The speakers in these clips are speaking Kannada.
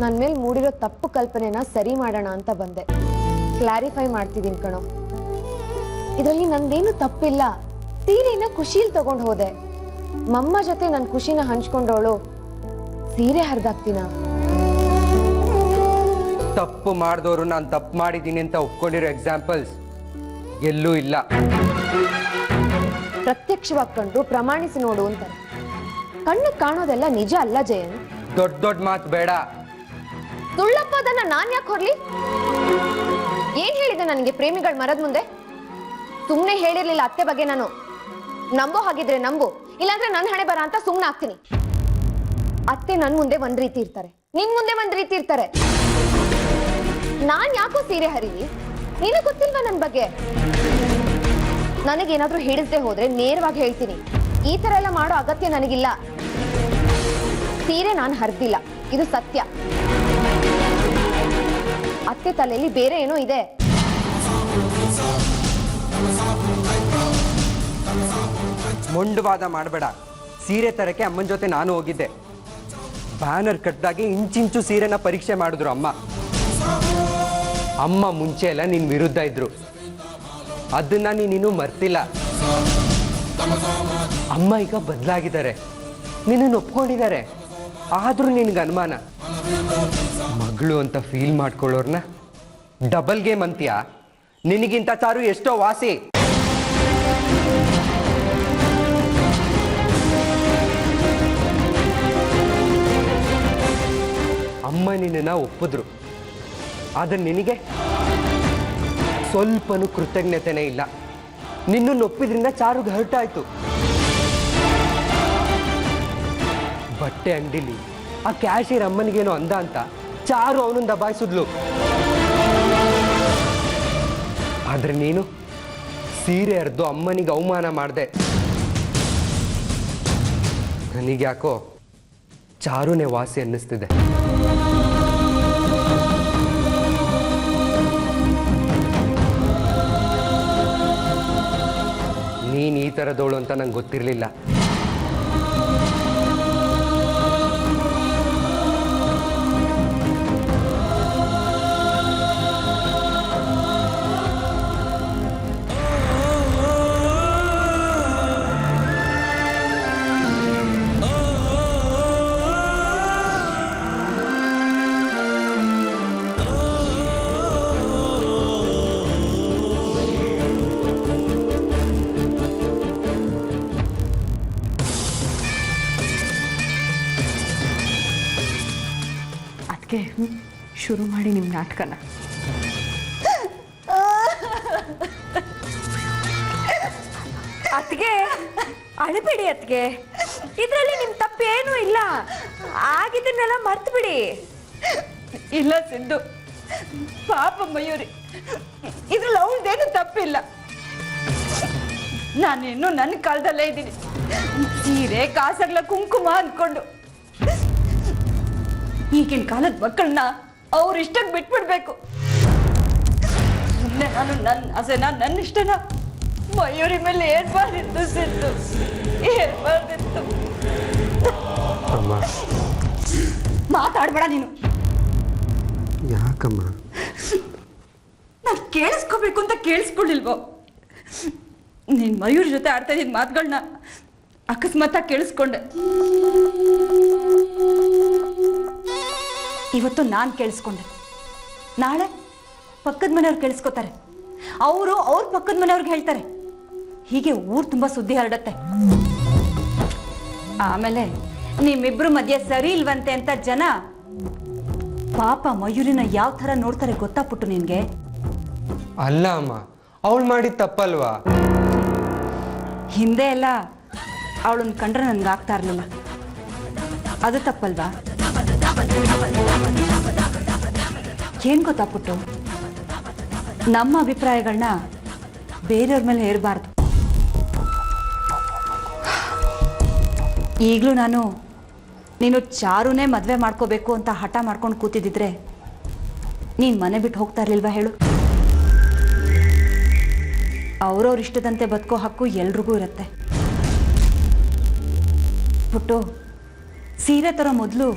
ನನ್ನ ಮೇಲೆ ಮೂಡಿರೋ ತಪ್ಪು ಕಲ್ಪನೆನ ಸರಿ ಮಾಡೋಣ ಅಂತ ಬಂದೆ. ಕ್ಲಾರಿಫೈ ಮಾಡ್ತಿದ್ದೀನಿ ಕಣೋ. ಇದರಲ್ಲಿ ನಂದೇನು ತಪ್ಪಿಲ್ಲ. ಸೀರೆನ ಖುಷಿಯಲ್ಲಿ ತಗೊಂಡು ಹೋದೆ. ಮಮ್ಮ ಜೊತೆ ನನ್ನ ಖುಷಿನ ಹಂಚ್ಕೊಂಡವಳು ಸೀರೆ ಹರಿದಾಕ್ತೀನ? ತಪ್ಪು ಮಾಡಿದವರು ನಾನು ತಪ್ಪು ಮಾಡಿದ್ದೀನಿ ಅಂತ ಒಪ್ಕೊಂಡಿರೋ ಎಕ್ಸಾಂಪಲ್ಸ್ ಎಲ್ಲೂ ಇಲ್ಲ. ಪ್ರತ್ಯಕ್ಷವಾಗಿ ಕಂಡ್ರು ಪ್ರಮಾಣಿಸಿ ನೋಡು ಅಂತಾರೆ. ಕಣ್ಣು ಕಾಣೋದೆಲ್ಲ ನಿಜ ಅಲ್ಲ ಜಯನ್. ದೊಡ್ಡ ದೊಡ್ಡ ಮಾತು ಬೇಡ. ಸುಳ್ಳಪ್ಪ, ಅದನ್ನ ನಾನ್ ಯಾಕೆ ಹೊರ್ಲಿ? ಏನ್ ಹೇಳಿದೆ ನನಗೆ ಪ್ರೇಮಿಗಳ ಮರದ ಮುಂದೆ? ಸುಮ್ನೆ ಹೇಳಿರ್ಲಿಲ್ಲ ಅತ್ತೆ ಬಗ್ಗೆ ನಾನು. ನಂಬೋ ಹಾಗಿದ್ರೆ ನಂಬು, ಇಲ್ಲಾಂದ್ರೆ ನನ್ನ ಹಣೆ ಬರ ಅಂತ ಸುಮ್ನೆ ಆಗ್ತೀನಿ. ಅತ್ತೆ ನನ್ ಮುಂದೆ ಒಂದ್ ರೀತಿ ಇರ್ತಾರೆ, ನಿನ್ ಮುಂದೆ ಒಂದ್ ರೀತಿ ಇರ್ತಾರೆ. ನಾನ್ ಯಾಕೋ ಸೀರೆ ಹರಿಲಿ? ನಿನಗ್ ಗೊತ್ತಿಲ್ವಾ ನನ್ ಬಗ್ಗೆ? ನನಗೇನಾದ್ರೂ ಹಿಡಿಸದೆ ಹೋದ್ರೆ ನೇರವಾಗಿ ಹೇಳ್ತೀನಿ. ಈ ತರ ಎಲ್ಲ ಮಾಡೋ ಅಗತ್ಯ ನನಗಿಲ್ಲ. ಸೀರೆ ನಾನು ಹರಿದಿಲ್ಲ, ಇದು ಸತ್ಯ. ಅತ್ತೆ ತಲೆಯಲ್ಲಿ ಬೇರೆ ಏನೋ ಇದೆ. ಮೊಂಡುವಾದ ಮಾಡಬೇಡ. ಸೀರೆ ತರಕ್ಕೆ ಅಮ್ಮನ ಜೊತೆ ನಾನು ಹೋಗಿದ್ದೆ. ಬ್ಯಾನರ್ ಕಟ್ಟಿದಾಗೆ ಇಂಚಿಂಚು ಸೀರೆನ ಪರೀಕ್ಷೆ ಮಾಡಿದ್ರು ಅಮ್ಮ. ಅಮ್ಮ ಮುಂಚೆ ಎಲ್ಲ ನಿನ್ ವಿರುದ್ಧ ಇದ್ರು. ಅದನ್ನ ನೀನು ಮರ್ತಿಲ್ಲ. ಅಮ್ಮ ಈಗ ಬದಲಾಗಿದ್ದಾರೆ, ನಿನ್ನನ್ನು ಒಪ್ಕೊಂಡಿದ್ದಾರೆ. ಆದ್ರೂ ನಿನ್ಗೆ ಅನುಮಾನ. ಮಗಳು ಅಂತ ಫೀಲ್ ಮಾಡ್ಕೊಳ್ಳೋರ್ನ ಡಬಲ್ ಗೇಮ್ ಅಂತೀಯ? ನಿನಗಿಂತ ಚಾರು ಎಷ್ಟೋ ವಾಸಿ. ಅಮ್ಮ ನಿನ್ನ ಒಪ್ಪಿದ್ರು, ಆದ್ರೆ ನಿನಗೆ ಸ್ವಲ್ಪನೂ ಕೃತಜ್ಞತೆನೇ ಇಲ್ಲ. ನಿನ್ನನ್ನು ಒಪ್ಪಿದ್ರಿಂದ ಚಾರುಗೆ ಹರ್ಟ್ ಆಯ್ತು. ಬಟ್ಟೆ ಅಂಗಡಿಲಿ ಆ ಕ್ಯಾಶಿಯರ್ ಅಮ್ಮನಿಗೇನೋ ಅಂದ ಅಂತ ಚಾರು ಅವನನ್ನು ದಬಾಯಿಸಿದ್ಲು. ಆದ್ರೆ ನೀನು ಸೀರೆ ಹರಿದು ಅಮ್ಮನಿಗೆ ಅವಮಾನ ಮಾಡಿದೆ. ನನಗ್ಯಾಕೋ ಚಾರುನೇ ವಾಸಿ ಅನ್ನಿಸ್ತಿದೆ. ನೀನು ಈ ಥರದವಳು ಅಂತ ನಂಗೆ ಗೊತ್ತಿರಲಿಲ್ಲ. ಶುರು ಮಾಡಿ ನಿಮ್ಮ ನಾಟಕನ. ಅತ್ಗೆ ಅಳಬೇಡಿ ಅತ್ಗೆ, ಇದರಲ್ಲಿ ನಿಮ್ಮ ತಪ್ಪೇನೂ ಇಲ್ಲ. ಆಗಿದ್ದನ್ನೆಲ್ಲ ಮರ್ತು ಬಿಡಿ. ಇಲ್ಲ ಸಿದ್ದು, ಪಾಪ ಮಯೂರಿ, ಇದ್ರಲ್ಲಿ ಅವಳದೇನು ತಪ್ಪಿಲ್ಲ. ನಾನಿನ್ನು ನನ್ನ ಕಾಲದಲ್ಲೇ ಇದ್ದೀನಿ. ಸೀರೆ ಕಾಸಗ್ಲ ಕುಂಕುಮ ಅಂದ್ಕೊಂಡು ಈಗಿನ ಕಾಲದ ಮಕ್ಕಳನ್ನ ಅವ್ರ ಇಷ್ಟಕ್ಕೆ ಬಿಟ್ಬಿಡ್ಬೇಕು. ಸುಮ್ಮನೆ ನಾನು ನನ್ನ ಆಸೆನ ನನ್ನ ಇಷ್ಟನ ಮಯೂರಿ ಮೇಲೆ ಏರ್ಬಾರ್ದಿತ್ತು ಸಿದ್ದು, ಏರ್ಬಾರ್ದಿತ್ತು. ಮಾತಾಡ್ಬೇಡ ನೀನು. ಯಾಕಮ್ಮ? ನಾನು ಕೇಳಿಸ್ಕೋಬೇಕು ಅಂತ ಕೇಳಿಸ್ಕೊಳ್ಳಿಲ್ವೋ? ನೀನ್ ಮಯೂರಿ ಜೊತೆ ಆಡ್ತಾ ಇದ್ದ ಮಾತುಗಳನ್ನ ಅಕಸ್ಮಾತ್ ಕೇಳಿಸ್ಕೊಂಡೆ. ಇವತ್ತು ನಾನು ಕೇಳಿಸ್ಕೊಂಡೆ, ನಾಳೆ ಪಕ್ಕದ ಮನೆಯವ್ರು ಕೇಳಿಸ್ಕೊತಾರೆ, ಅವರು ಅವ್ರ ಪಕ್ಕದ ಮನೆಯವ್ರಿಗೆ ಹೇಳ್ತಾರೆ. ಹೀಗೆ ಊರು ತುಂಬ ಸುದ್ದಿ ಹರಡತ್ತೆ. ಆಮೇಲೆ ನಿಮ್ಮಿಬ್ರು ಮಧ್ಯೆ ಸರಿ ಇಲ್ವಂತೆ ಅಂತ ಜನ ಪಾಪ ಮಯೂರಿನ ಯಾವ ಥರ ನೋಡ್ತಾರೆ ಗೊತ್ತಾ ಪುಟ್ಟು ನಿನ್ಗೆ? ಅಲ್ಲ ಅಮ್ಮ, ಅವಳು ಮಾಡಿದ ತಪ್ಪಲ್ವಾ? ಹಿಂದೆ ಎಲ್ಲ ಅವಳನ್ನ ಕಂಡ್ರೆ ನನ್ಗೆ ಆಗ್ತಾ ಇರಲಿಲ್ಲ, ಅದು ತಪ್ಪಲ್ವಾ? ಏನ್ ಗೊತ್ತಾ ಪುಟ್ಟು, ನಮ್ಮ ಅಭಿಪ್ರಾಯಗಳನ್ನ ಬೇರೆಯವ್ರ ಮೇಲೆ ಹೇರಬಾರ್ದು. ಈಗಲೂ ನೀನು ಚಾರುನೇ ಮದುವೆ ಮಾಡ್ಕೋಬೇಕು ಅಂತ ಹಠ ಮಾಡ್ಕೊಂಡು ಕೂತಿದ್ದಿದ್ರೆ ನೀನು ಮನೆ ಬಿಟ್ಟು ಹೋಗ್ತಾ ಇರ್ಲಿಲ್ವಾ ಹೇಳು? ಅವ್ರವ್ರ ಇಷ್ಟದಂತೆ ಬದುಕೋ ಹಕ್ಕು ಎಲ್ರಿಗೂ ಇರುತ್ತೆ. ಪುಟ್ಟು, ಸೀರೆ ತರೋ ಮೊದಲು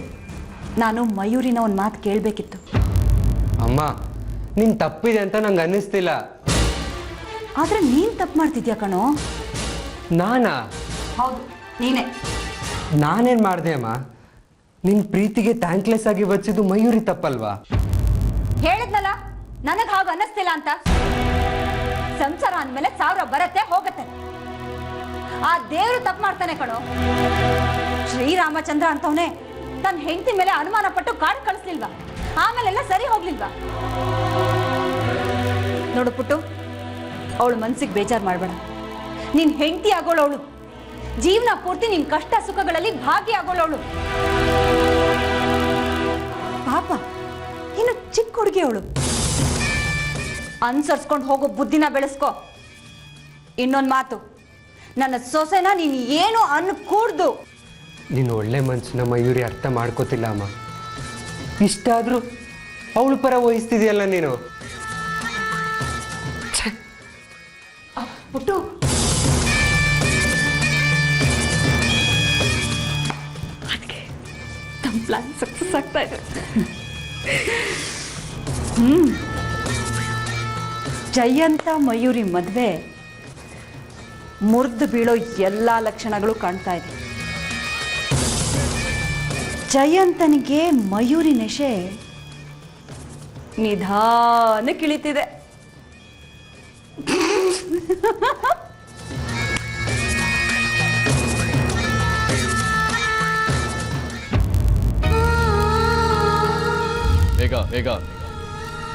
ನಾನು ಮಯೂರಿನ ಒಂದು ಮಾತು ಕೇಳಬೇಕಿತ್ತು. ಅಮ್ಮ ನಿನ್ ತಪ್ಪಿದೆ ಅಂತ ನಂಗೆ ಅನ್ನಿಸ್ತಿಲ್ಲ. ಆದರೆ ನೀನು ತಪ್ಪು ಮಾಡ್ತಿದ್ಯಾ ಕಣೋ. ನಾನಾ? ಹೌದು, ನೀನೇ. ನಾನೇನು ಮಾಡಿದೆ ಅಮ್ಮ? ನಿನ್ನ ಪ್ರೀತಿಗೆ ಥ್ಯಾಂಕ್ಲೆಸ್ ಆಗಿ ಬಚ್ಚಿದ್ದು ಮಯೂರಿ ತಪ್ಪಲ್ವಾ? ಹೇಳಿದ್ನಲ್ಲ ನನಗೆ ಹಾಗೆ ಅನ್ನಿಸ್ತಿಲ್ಲ ಅಂತ. ಸಂಸಾರ ಅಂದಮೇಲೆ 1000 ಬರತ್ತೆ ಹೋಗತ್ತೆ. ಆ ದೇವರು ತಪ್ಪು ಮಾಡ್ತಾನೆ ಕಣೋ. ಶ್ರೀರಾಮಚಂದ್ರ ಅಂತವನೇ ತನ್ನ ಹೆಂಡತಿ ಮೇಲೆ ಅನುಮಾನ ಪಟ್ಟು ಕಾಡು ಕಳಿಸ್ಲಿಲ್ವಾ? ಆಮೇಲೆಲ್ಲ ಸರಿ ಹೋಗ್ಲಿಲ್ವಾ? ನೋಡು ಪುಟ್ಟು, ಅವಳು ಮನ್ಸಿಗೆ ಬೇಜಾರು ಮಾಡಬೇಡ. ನಿನ್ ಹೆಂಡತಿ ಆಗೋಳವಳು. ಜೀವನ ಪೂರ್ತಿ ನಿನ್ ಕಷ್ಟ ಸುಖಗಳಲ್ಲಿ ಭಾಗಿಯಾಗೋಳವಳು. ಪಾಪ, ಇನ್ನು ಚಿಕ್ಕ ಹುಡುಗಿ ಅವಳು. ಅನ್ಸರ್ಸ್ಕೊಂಡು ಹೋಗೋ ಬುದ್ಧಿನ ಬೆಳೆಸ್ಕೋ. ಇನ್ನೊಂದು ಮಾತು, ನನ್ನ ಸೊಸೆನ ನೀನು ಏನು ಅನ್ಕೂಡ್ದು. ನೀನು ಒಳ್ಳೆ ಮನ್ಸನ್ನ ಮಯೂರಿ ಅರ್ಥ ಮಾಡ್ಕೋತಿಲ್ಲ ಅಮ್ಮ. ಇಷ್ಟಾದ್ರೂ ಅವಳು ಪರ ವಹಿಸ್ತಿದೆಯಲ್ಲ ನೀನು. ಪುಟ್ಟು, ಅದಕ್ಕೆ ನಮ್ಮ ಪ್ಲಾನ್ ಸಕ್ಸಸ್ ಆಗ್ತಾ ಇದೆ. ಜಯಂತ ಮಯೂರಿ ಮದುವೆ ಮುರಿದು ಬೀಳೋ ಎಲ್ಲ ಲಕ್ಷಣಗಳು ಕಾಣ್ತಾ ಇದೆ. ಜಯಂತನಿಗೆ ಮಯೂರಿ ನೆಶೆ ನಿಧಾನಕ್ಕೆ ಇಳಿತಿದೆ. ಬೇಗ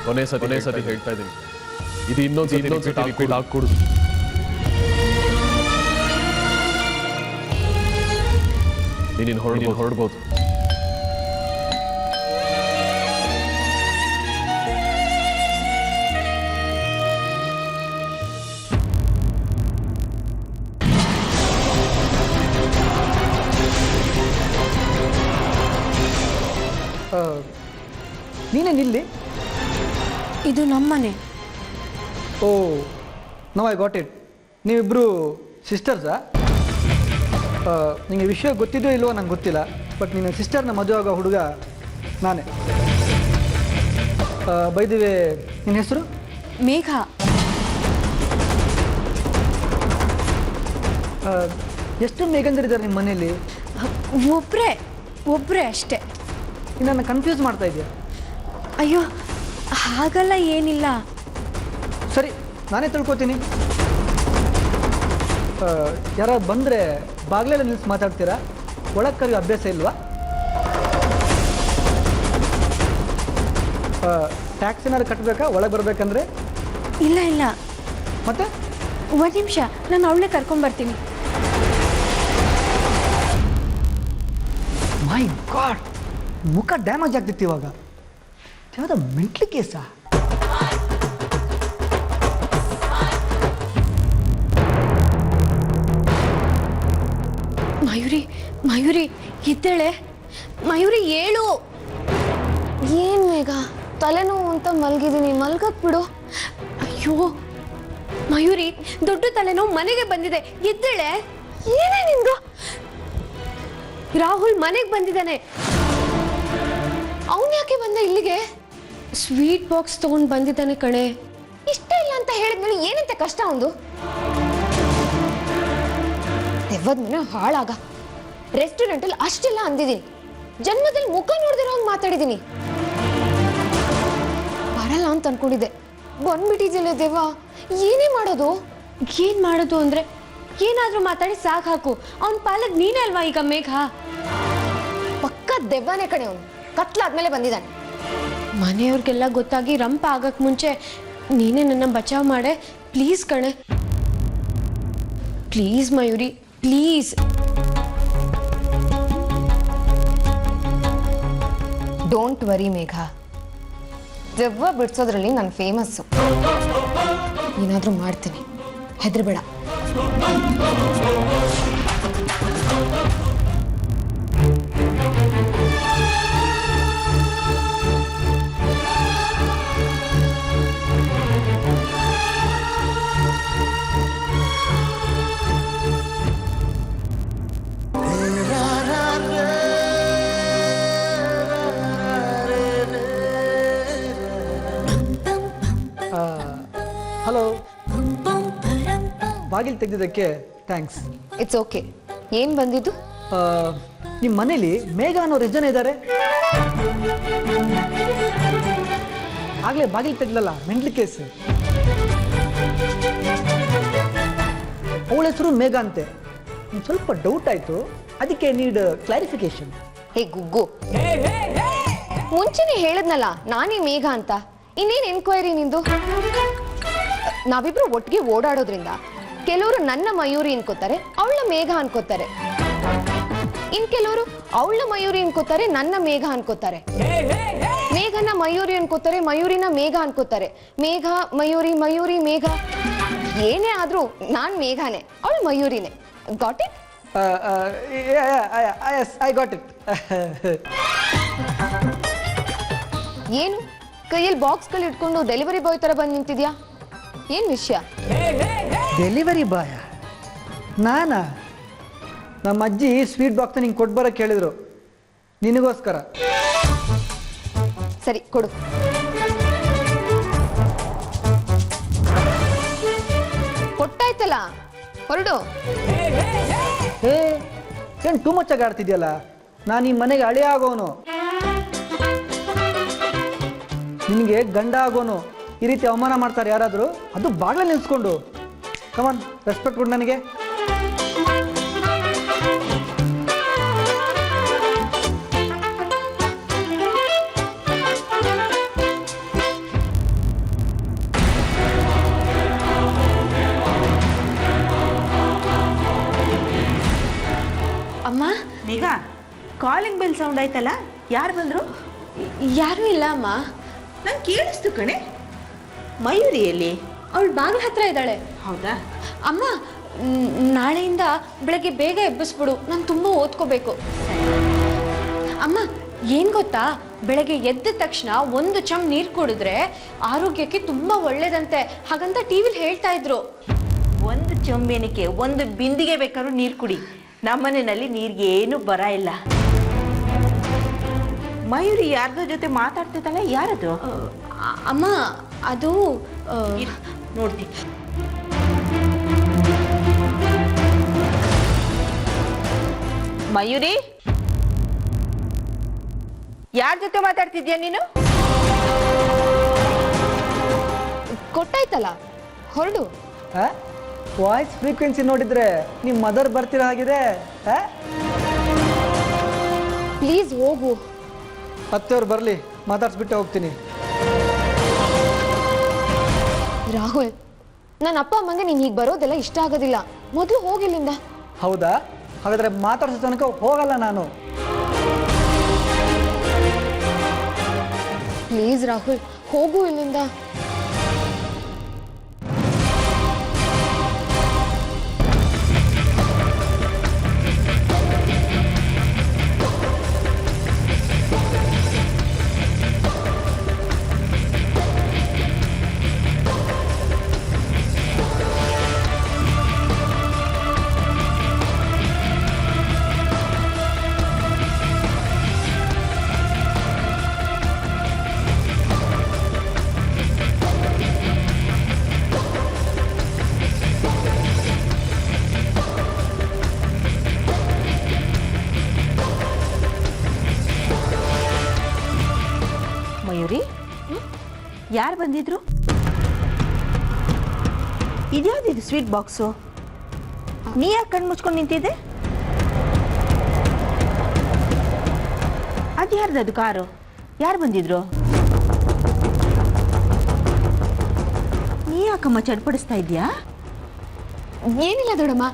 ಕೊನೆ ಸತಿ ಹೇಳ್ತಾ ಇದ್ದೀನಿ, ಇದು ಇನ್ನೊಂದು ರಿಪೀಟ್ ಆಗ್ಕೂಡುದು. ನೀನು ಹೊರಡ್ಬೋದು. ನೀನೇ ನಿಲ್ಲಿ. ಇದು ನಮ್ಮನೆ. Oh no, I got it. ನೀವಿಬ್ಬರು ಸಿಸ್ಟರ್ಸಾ? ನಿಮಗೆ ವಿಷಯ ಗೊತ್ತಿದೆಯೋ ಇಲ್ವೋ ನಂಗೆ ಗೊತ್ತಿಲ್ಲ, ಬಟ್ ನಿನ್ನ ಸಿಸ್ಟರ್ನ ಮದುವೆ ಆಗೋ ಹುಡುಗ ನಾನೇ. ಬೈದಿವೆ, ನಿನ್ನ ಹೆಸರು? ಮೇಘ. ಎಷ್ಟು ಮೇಘಂದರಿದ್ದಾರೆ ನಿಮ್ಮ ಮನೆಯಲ್ಲಿ? ಒಬ್ಬರೇ ಅಷ್ಟೇ. ನನ್ನ ಕನ್ಫ್ಯೂಸ್ ಮಾಡ್ತಾ ಇದೆಯಾ? ಅಯ್ಯೋ, ಹಾಗಲ್ಲ, ಏನಿಲ್ಲ. ಸರಿ, ನಾನೇ ತಿಳ್ಕೊತೀನಿ. ಯಾರು ಬಂದರೆ ಬಾಗಿಲೆಲ್ಲ ನಿಲ್ಲಿಸಿ ಮಾತಾಡ್ತೀರಾ? ಒಳಗೆ ಕರೆಯೋ ಅಭ್ಯಾಸ ಇಲ್ವಾ? ಟ್ಯಾಕ್ಸ್ ಏನಾದ್ರು ಕಟ್ಟಬೇಕಾ ಒಳಗೆ ಬರಬೇಕಂದ್ರೆ? ಇಲ್ಲ. ಮತ್ತೆ ಒಂದು ನಿಮಿಷ, ನಾನು ಅವಳನ್ನೇ ಕರ್ಕೊಂಡ್ಬರ್ತೀನಿ. ಮೈ ಗಾಡ್, ಮುಖ ಡ್ಯಾಮೇಜ್ ಆಗ್ತಿತ್ತು ಇವಾಗ. ಯಾವ್ದು ಮೆಂಟ್ಲಿ ಕೇಸಾ? ಮಯೂರಿ ಇದ್ದೇಳೆ. ಮಯೂರಿ ಏಳು. ಏನ್ ಮೇಘ, ತಲೆನೋವು ಅಂತ ಮಲ್ಗಿದ್ದೀನಿ, ಮಲ್ಗಕ್ ಬಿಡು. ಅಯ್ಯೋ ಮಯೂರಿ, ದೊಡ್ಡ ತಲೆನೋವು ಮನೆಗೆ ಬಂದಿದೆ, ಎದ್ದೇಳೆ. ಏನೇ ನಿಂದು? ರಾಹುಲ್ ಮನೆಗೆ ಬಂದಿದ್ದಾನೆ. ಅವನ್ ಯಾಕೆ ಬಂದ ಇಲ್ಲಿಗೆ? ಸ್ವೀಟ್ ಬಾಕ್ಸ್ ತಗೊಂಡು ಬಂದಿದ್ದಾನೆ ಕಣೆ. ಇಷ್ಟ ಇಲ್ಲ ಅಂತ ಹೇಳಿದ್ಮೇಲೆ ಏನಂತೆ ಕಷ್ಟ ಒಂದು? ದೆವ್ವದ ಮನೆ ಹಾಳಾಗ. ರೆಸ್ಟೋರೆಂಟಲ್ಲಿ ಅಷ್ಟೆಲ್ಲ ಅಂದಿದ್ದೀನಿ, ಜನ್ಮದಲ್ಲಿ ಮುಖ ನೋಡ್ದಿರೋ ಹಂಗೆ ಮಾತಾಡಿದ್ದೀನಿ. ಬರಲ್ಲ ಅಂತ ಅನ್ಕೊಂಡಿದ್ದೆ, ಬಂದ್ಬಿಟ್ಟಿದ್ದಿಲ್ಲ ದೆವ್ವ. ಏನೇ ಮಾಡೋದು? ಏನ್ ಮಾಡೋದು ಅಂದ್ರೆ ಏನಾದ್ರೂ ಮಾತಾಡಿ ಸಾಕು ಹಾಕು. ಅವನ್ ಪಾಲಕ್ ನೀನೇ ಅಲ್ವಾ ಈಗ ಮೇಘ? ಪಕ್ಕ ದೆವ್ವನೇ ಕಣೆ ಅವನು. ಕತ್ಲಾದ್ಮೇಲೆ ಬಂದಿದ್ದಾನೆ. ಮನೆಯವ್ರಿಗೆಲ್ಲ ಗೊತ್ತಾಗಿ ರಂಪ ಆಗಕ್ ಮುಂಚೆ ನೀನೇ ನನ್ನ ಬಚಾವ್ ಮಾಡೆ ಪ್ಲೀಸ್ ಕಣೆ. Please Mayuri, please. Don't worry Megha, ದೆವ್ವ ಬಿಡ್ಸೋದ್ರಲ್ಲಿ ನಾನು ಫೇಮಸ್ಸು. ಏನಾದ್ರೂ ಮಾಡ್ತೀನಿ, ಹೆದರ್ಬೇಡ. ಬಾಗಿಲು ತೆಗೆದಿದ್ದಕ್ಕೆ ಥ್ಯಾಂಕ್ಸ್. It's okay. ಏನ್ ಬಂದಿದ್ದು? ನಿಮ್ಮ ಮನೇಲಿ ಮೇಘ ಅನ್ನೋರು ಎಷ್ಟು ಜನ ಇದ್ದಾರೆ? ಆಗಲೇ ಬಾಗಿಲು ತೆಗ್ದಲ್ಲ, ಮೆಂಟ್ಲ್ ಕೇಸ್. ಅವಳ ಹೆಸರು ಮೇಘ ಅಂತೆ. ಒಂದು ಸ್ವಲ್ಪ ಡೌಟ್ ಆಯಿತು, ಅದಕ್ಕೆ ನೀಡ್ ಕ್ಲಾರಿಫಿಕೇಶನ್. ಹೇ ಗುಗ್ಗು, ಮುಂಚೆನೆ ಹೇಳದ್ನಲ್ಲ ನಾನೇ ಮೇಘ ಅಂತ. ಇನ್ನೇನ್ ಎನ್ಕ್ವೈರಿ ನಿಂದು? ನಾವಿಬ್ರು ಒಟ್ಟಿಗೆ ಓಡಾಡೋದ್ರಿಂದ ಕೆಲವರು ನನ್ನ ಮಯೂರಿ ಅನ್ಕೋತಾರೆ, ಅವಳ ಮೇಘ ಅನ್ಕೋತಾರೆ. ಇನ್ ಕೆಲವರು ಅವಳ ಮಯೂರಿ ಅನ್ಕೋತಾರೆ, ನನ್ನ ಮೇಘ ಅನ್ಕೋತಾರೆ. ಮೇಘನ ಮಯೂರಿ ಅನ್ಕೋತಾರೆ, ಮಯೂರಿನ ಮೇಘ ಅನ್ಕೋತಾರೆ. ಮೇಘ ಮಯೂರಿ, ಮಯೂರಿ ಮೇಘ. ಏನೇ ಆದ್ರೂ ನಾನ್ ಮೇಘಾನೆ, ಅವಳು ಮಯೂರಿನೇ. Got it? I got it. ಏನು ಕೈಯಲ್ಲಿ ಬಾಕ್ಸ್ಗಳು ಇಟ್ಕೊಂಡು ಡೆಲಿವರಿ ಬಾಯ್ ತರ ಬಂದು ನಿಂತಿದ್ಯಾ? ಏನ್ ವಿಷಯ? ಡೆಲಿವರಿ ಬಾಯ? ನಾನಾ? ನಮ್ಮ ಅಜ್ಜಿ ಸ್ವೀಟ್ ಬಾಕ್ಸ್ ನಿಂಗೆ ಕೊಟ್ಟು ಬರೋಕ್ಕೆ ಹೇಳಿದ್ರು, ನಿನಗೋಸ್ಕರ. ಸರಿ ಕೊಡು. ಕೊಟ್ಟಾಯ್ತಲ್ಲ, ಹೊರಡು. ಹೇ, ಏನು ಟೂ ಮಚ್ ಆಗಿ ಆಡ್ತಿದ್ಯಲ್ಲ? ನಾನು ಈ ಮನೆಗೆ ಹಳೆ ಆಗೋನು, ನಿನಗೆ ಗಂಡ ಆಗೋನು. ಈ ರೀತಿ ಅವಮಾನ ಮಾಡ್ತಾರೆ ಯಾರಾದರೂ, ಅದು ಬಾಗ್ಲೇ ನಿಲ್ಸ್ಕೊಂಡು. ಕಮಾನ್, ರೆಸ್ಪೆಕ್ಟ್ ಕೊಡು ನನಗೆ. ಅಮ್ಮ, ಮೇಘ, ಕಾಲಿಂಗ್ ಬೆಲ್ ಸೌಂಡ್ ಆಯ್ತಲ್ಲ, ಯಾರು ಬಂದ್ರು? ಯಾರೂ ಇಲ್ಲ ಅಮ್ಮ. ನಂಗೆ ಕೇಳಿಸ್ತು ಕಣೆ. ಮಯೂರಿಯಲ್ಲಿ? ಅವಳು ಬಾಗಿಲ ಹತ್ರ ಇದ್ದಾಳೆ. ಹೌದಾ? ಅಮ್ಮ, ನಾಳೆಯಿಂದ ಬೆಳಗ್ಗೆ ಬೇಗ ಎಬ್ಬಿಸ್ಬಿಡು, ನಾನು ತುಂಬ ಓದ್ಕೋಬೇಕು. ಅಮ್ಮ, ಏನು ಗೊತ್ತಾ, ಬೆಳಗ್ಗೆ ಎದ್ದ ತಕ್ಷಣ 1 ಚಮ್ ನೀರು ಕುಡಿದ್ರೆ ಆರೋಗ್ಯಕ್ಕೆ ತುಂಬ ಒಳ್ಳೇದಂತೆ. ಹಾಗಂತ ಟಿವಿಲಿ ಹೇಳ್ತಾ ಇದ್ರು. ಒಂದು ಚೊಂಬೇನಕ್ಕೆ 1 ಬಿಂದಿಗೆ ಬೇಕಾದ್ರೂ ನೀರು ಕುಡಿ. ನಮ್ಮನೆಯಲ್ಲಿ ನೀರಿಗೆ ಏನು ಬರ ಇಲ್ಲ. ಮಯೂರಿ ಯಾರ್ದೋ ಜೊತೆ ಮಾತಾಡ್ತಿದ್ದಾಳೆ, ಯಾರದು? ಅಮ್ಮ, ಅದು ನೋಡ್ತೀನಿ. ಮಯೂರಿ, ಯಾರ ಜೊತೆ ಮಾತಾಡ್ತಿದ್ಯಾ ನೀನು? ಕೊಟ್ಟಾಯ್ತಲ್ಲ, ಹೊರಡು. ವಾಯ್ಸ್ ಫ್ರೀಕ್ವೆನ್ಸಿ ನೋಡಿದ್ರೆ ನಿಮ್ಮ ಮದರ್ ಬರ್ತಿರೋ ಹಾಗಿದೆ. ಪ್ಲೀಸ್ ಹೋಗು. ಅತ್ತೆಯವ್ರು ಬರಲಿ, ಮಾತಾಡ್ಸ್ಬಿಟ್ಟೆ ಹೋಗ್ತೀನಿ. ರಾಹುಲ್, ನನ್ನ ಅಪ್ಪ ಅಮ್ಮಂಗೆ ನೀನ್ ಹೀಗೆ ಬರೋದೆಲ್ಲ ಇಷ್ಟ ಆಗೋದಿಲ್ಲ. ಮೊದಲು ಹೋಗಿಲ್ಲಿಂದ. ಹೌದಾ? ಹಾಗಾದ್ರೆ ಮಾತಾಡ್ಸೋ ತನಕ ಹೋಗಲ್ಲ ನಾನು. ಪ್ಲೀಸ್ ರಾಹುಲ್, ಹೋಗು ಇಲ್ಲಿಂದ. ಮಯೂರಿ, ಯಾರು ಬಂದಿದ್ರು? ಇದ್ಯಾವ್ದಿದು ಸ್ವೀಟ್ ಬಾಕ್ಸು? ನೀ ಯಾಕೆ ಕಣ್ಣು ಮುಚ್ಕೊಂಡು ನಿಂತಿದ್ದೆ? ಅದು ಯಾರ್ದದು ಕಾರು? ಯಾರು ಬಂದಿದ್ರು? ನೀ ಯಾಕಮ್ಮ ಚಡ್ಪಡಿಸ್ತಾ ಇದೆಯಾ? ಏನಿಲ್ಲ ದೊಡ್ಡಮ್ಮ,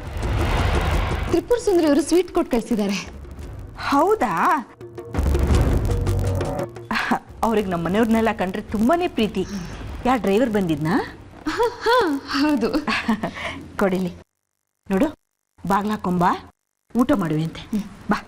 ತ್ರಿಪುರ ಸುಂದರಿ ಅವರು ಸ್ವೀಟ್ ಕೊಟ್ಟು ಕಳಿಸಿದ್ದಾರೆ. ಹೌದಾ? ಅವ್ರಿಗೆ ನಮ್ಮ ಮನೆಯವ್ರನ್ನೆಲ್ಲ ಕಂಡ್ರೆ ತುಂಬಾನೇ ಪ್ರೀತಿ. ಯಾರು ಡ್ರೈವರ್ ಬಂದಿದ್ನಾ? ಹೌದು. ಕೊಡಿಲಿ ನೋಡು, ಬಾಗ್ಲಾಕೊಂಬಾ, ಊಟ ಮಾಡುವಂತೆ. ಬಾ.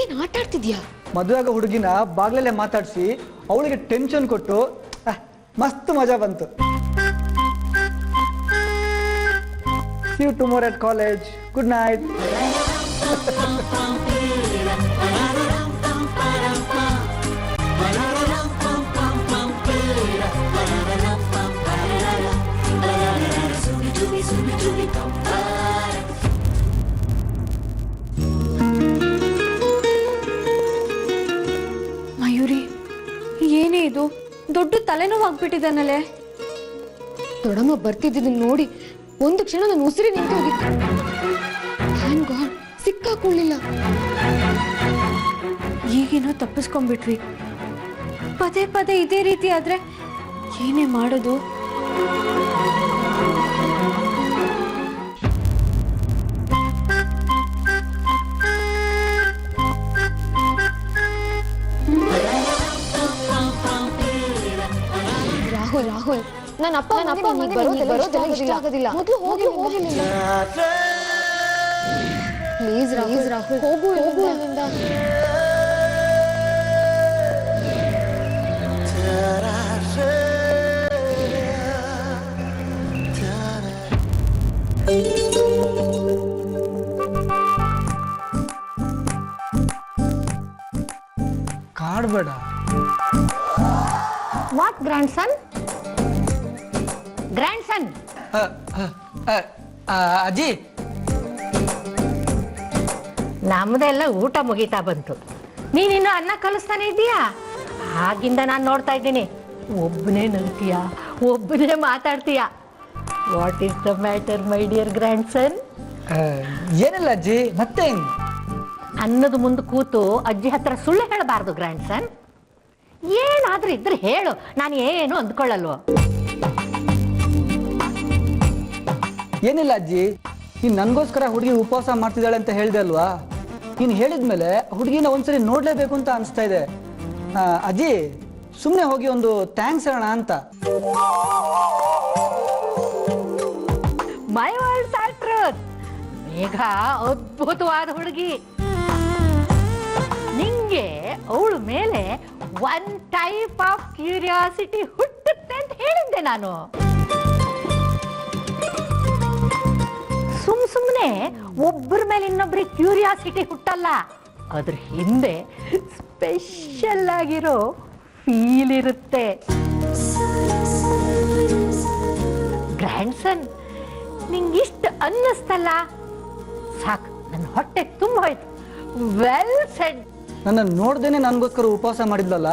ಏನ್ ಆಟ ಆಡ್ತಿದ್ಯಾ? ಮದುವೆ ಆಗೋ ಹುಡುಗಿನ ಬಾಗ್ಲಲ್ಲೇ ಮಾತಾಡಿಸಿ ಅವಳಿಗೆ ಟೆನ್ಷನ್ ಕೊಟ್ಟು ಮಸ್ತ್ ಮಜಾ ಬಂತು. See you tomorrow at college. Good night. Mayuri, ಏನೇ ಇದು? ದೊಡ್ಡ ತಲೆನೋವಾಗ್ಬಿಟ್ಟಿದ್ದಾನಲ್ಲೇ. ದೊಡ್ಡಮ್ಮ ಬರ್ತಿದ್ದನ್ನು ನೋಡಿ ಒಂದು ಕ್ಷಣ ನನ್ನ ಉಸಿರಿ ನಿಂತು ಹೋಗಿತ್ತು. ಥ್ಯಾಂಕ್ ಗಾಡ್ ಸಿಕ್ಕಾಕೊಳ್ಳಿಲ್ಲ. ಈಗೇನೋ ತಪ್ಪಿಸ್ಕೊಂಡ್ಬಿಟ್ವಿ. ಪದೇ ಪದೇ ಇದೇ ರೀತಿ ಆದ್ರೆ ಏನೇ ಮಾಡೋದು? ರಾಹುಲ್ ರಾಹುಲ್ ನನ್ನ ಅಪ್ಪ ಬರೋದೆಲ್ಲ ಇಷ್ಟ ಆಗೋದಿಲ್ಲ. ಮೊದಲು ಹೋಗಿಲ್ಲ. ಪ್ಲೀಸ್ ರಾಹುಲ್ ಹೋಗು ಇಲ್ಲಿಂದ. ಕಾಡ್ಬೇಡ. What grandson? Grandson ಅಜ್ಜಿ, ನಮ್ದೆಲ್ಲ ಊಟ ಮುಗಿತಾ ಬಂತು. ನೀನಿನ್ನು ಅನ್ನ ಕಲಿಸ್ತಾನೆ ಇದೀಯಾ? ಆಗಿಂದ ನಾನು ನೋಡ್ತಾ ಇದ್ದೀನಿ. ಒಬ್ಬನೇ ನಗ್ತೀಯ, ಒಬ್ಬನೇ ಮಾತಾಡ್ತೀಯ. What is the matter my dear grandson? ಏನಿಲ್ಲ ಅಜ್ಜಿ, ಮತ್ತೆ ಅನ್ನದ ಮುಂದೆ ಕೂತು ಅಜ್ಜಿ ಹತ್ರ ಸುಳ್ಳು ಹೇಳಬಾರ್ದು ಗ್ರ್ಯಾಂಡ್ ಸನ್. ಏನಾದ್ರೂ ಇದ್ರೆ ಹೇಳು, ನಾನು ಏನು ಅಂದ್ಕೊಳ್ಳಲ್ವೋ. ಏನಿಲ್ಲ ಅಜ್ಜಿ, ನೀನು ನನಗೋಸ್ಕರ ಹುಡುಗಿ ಉಪವಾಸ ಮಾಡ್ತಿದ್ದಾಳೆ ಅಂತ ಹೇಳಿದೆ ಅಲ್ವಾ? ನೀನು ಹೇಳಿದ್ಮೇಲೆ ಹುಡುಗಿನ ಒಂದ್ಸರಿ ನೋಡ್ಲೇಬೇಕು ಅಂತ ಅನಿಸ್ತಾ ಇದೆ. ಅಜ್ಜಿ, ಸುಮ್ಮನೆ ಹೋಗಿ ಒಂದು ಥ್ಯಾಂಕ್ಸ್ ಹೇಳೋಣ ಅಂತ. My words are truth. Megha ಅದ್ಭುತವಾದ ಹುಡುಗಿ. ನಿಂಗೆ ಅವಳ ಮೇಲೆ ಒನ್ ಟೈಪ್ ಆಫ್ ಕ್ಯೂರಿಯಾಸಿಟಿ ಹುಟ್ಟುತ್ತೆ ಅಂತ ಹೇಳಿದ್ದೆ ನಾನು. ಸುಮ್ಮನೆ ಒಬ್ಬರ ಮೇಲೆ ಇನ್ನೊಬ್ರಿಗೆ ಕ್ಯೂರಿಯಾಸಿಟಿ ಹುಟ್ಟಲ್ಲ. ಅದ್ರ ಹಿಂದೆ ಸ್ಪೆಷಲ್ ಆಗಿರೋ ಫೀಲ್ ಇರುತ್ತೆ. ಗ್ರ್ಯಾಂಡ್ ಸನ್, ನಿಂಗಿಷ್ಟು ಅನ್ನಿಸ್ತಲ್ಲ, ಸಾಕು, ನನ್ನ ಹೊಟ್ಟೆ ತುಂಬ ಹೋಯ್ತು. Well shed. ನನ್ನ ನೋಡ್ದೇನೆ ನನಗೋಸ್ಕರ ಉಪವಾಸ ಮಾಡಿದ್ಲಲ್ಲ,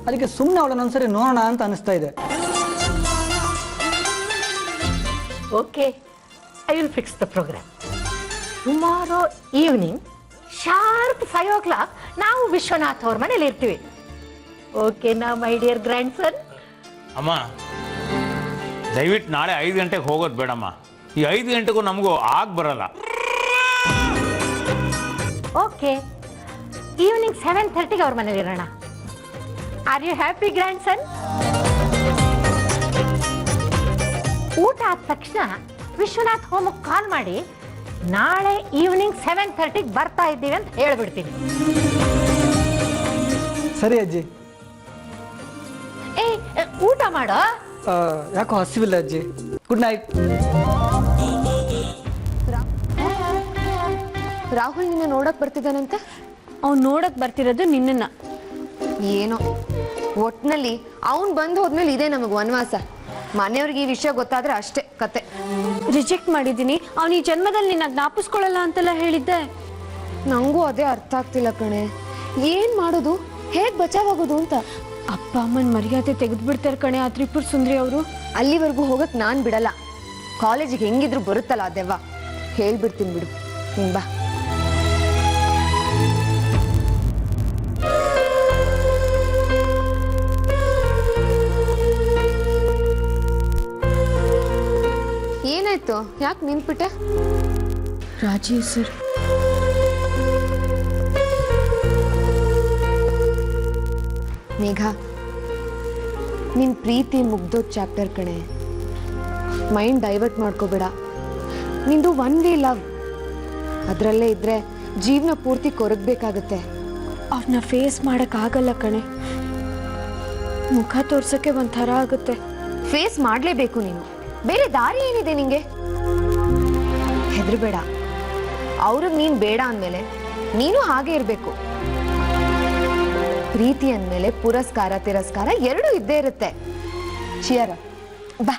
ಅದಕ್ಕೆ ಸುಮ್ಮನೆ ಅವಳನ್ನ ಒಂದ್ಸರಿ ನೋಡೋಣ ಅಂತ ಅನಿಸ್ತಾ ಇದೆ. Okay, I will fix the program. Tomorrow evening sharp 5 o'clock ನಾವು ವಿಶ್ವನಾಥ್ ಅವ್ರ ಮನೇಲಿ ಇರ್ತೀವಿ. ಓಕೆನಾ ಮೈ ಡಿಯರ್ ಗ್ರ್ಯಾಂಡ್ ಸನ್? ಅಮ್ಮ, ದಯವಿಟ್ಟು ನಾಳೆ 5 ಗಂಟೆಗೆ ಹೋಗೋದು ಬೇಡಮ್ಮ. ಈ 5 ಗಂಟೆಗೂ ನಮಗೂ ಬರಲ್ಲ. ಓಕೆ, ಈವ್ನಿಂಗ್ 7:30ಗೆ ಅವ್ರ ಮನೇಲಿ ಇರೋಣ. ಆರ್ ಯು ಹ್ಯಾಪಿ ಗ್ರ್ಯಾಂಡ್ ಸನ್? ಊಟ ಆದ ತಕ್ಷಣ ವಿಶ್ವನಾಥ್ ಹೋಮಕ್ಕೆ ಕಾಲ್ ಮಾಡಿ ನಾಳೆ ಈವ್ನಿಂಗ್ 7:30ಗೆ ಬರ್ತಾ ಇದ್ದೀವಿ ಅಂತ ಹೇಳ್ಬಿಡ್ತೀನಿ. ಸರಿ ಅಜ್ಜಿ. ಏ, ಊಟ ಮಾಡೋ. ಯಾಕೋ ಹಸಿವಿಲ್ಲ ಅಜ್ಜಿ. Good night. ರಾಹುಲ್ ನಿನ್ನ ನೋಡಕ್ ಬರ್ತಿದ್ದಾನಂತೆ. ಅವ್ನು ನೋಡಕ್ ಬರ್ತಿರೋದು ನಿನ್ನನ್ನ. ಏನೋ ಒಟ್ನಲ್ಲಿ ಅವನ್ ಬಂದು ಹೋದ್ಮೇಲೆ ಇದೇ ನಮಗ್ ವನವಾಸ. ಮನೆಯವ್ರಿಗೆ ಈ ವಿಷಯ ಗೊತ್ತಾದ್ರೆ ಅಷ್ಟೇ ಕತೆ. ರಿಜೆಕ್ಟ್ ಮಾಡಿದ್ದೀನಿ. ಅವ್ನು ಈ ಜನ್ಮದಲ್ಲಿ ನಿನ್ನ ಜ್ಞಾಪಿಸ್ಕೊಳ್ಳಲ್ಲ ಅಂತೆಲ್ಲ ಹೇಳಿದ್ದೆ. ನಂಗೂ ಅದೇ ಅರ್ಥ ಆಗ್ತಿಲ್ಲ ಕಣೆ. ಏನ್ ಮಾಡೋದು, ಹೇಗ್ ಬಚಾವಾಗೋದು ಅಂತ. ಅಪ್ಪ ಅಮ್ಮನ ಮರ್ಯಾದೆ ತೆಗೆದ್ಬಿಡ್ತಾರೆ ಕಣೆ ಆ ತ್ರಿಪುರ ಸುಂದರಿ ಅವರು. ಅಲ್ಲಿವರೆಗೂ ಹೋಗಕ್ ನಾನ್ ಬಿಡಲ್ಲ. ಕಾಲೇಜಿಗೆ ಹೆಂಗಿದ್ರು ಬರುತ್ತಲ್ಲ ಅದೆವ್ವ, ಹೇಳ್ಬಿಡ್ತೀನಿ ಬಿಡು. ಬಾ. ಏನಾಯ್ತು, ಯಾಕೆ ನಿಂತ್ಬಿಟ್ಟೆ? ರಾಜೀವ್ ಸರ್. ಮೇಘ, ನಿನ್ ಪ್ರೀತಿ ಮುಗ್ದೋದ್ ಚಾಪ್ಟರ್ ಕಣೆ. ಮೈಂಡ್ ಡೈವರ್ಟ್ ಮಾಡ್ಕೋಬೇಡ. ನಿಂದು ಒನ್ ವೇ ಲವ್. ಅದರಲ್ಲೇ ಇದ್ರೆ ಜೀವನ ಪೂರ್ತಿ ಕೊರಗಬೇಕಾಗತ್ತೆ. ಅವ್ರನ್ನ ಫೇಸ್ ಮಾಡಕ್ ಆಗಲ್ಲ ಕಣೆ. ಮುಖ ತೋರ್ಸಕ್ಕೆ ಒಂಥರ ಆಗುತ್ತೆ. ಫೇಸ್ ಮಾಡ್ಲೇಬೇಕು ನೀನು, ಬೇರೆ ದಾರಿ ಏನಿದೆ ನಿಂಗೆ? ಹೆದರ್ಬೇಡ, ಅವ್ರಿಗೆ ನೀನ್ ಬೇಡ ಅಂದ್ಮೇಲೆ ನೀನು ಹಾಗೆ ಇರ್ಬೇಕು. ಪ್ರೀತಿ ಅಂದ್ಮೇಲೆ ಪುರಸ್ಕಾರ ತಿರಸ್ಕಾರ ಎರಡೂ ಇದ್ದೇ ಇರುತ್ತೆ. ಚಿಯರ ಬಾ.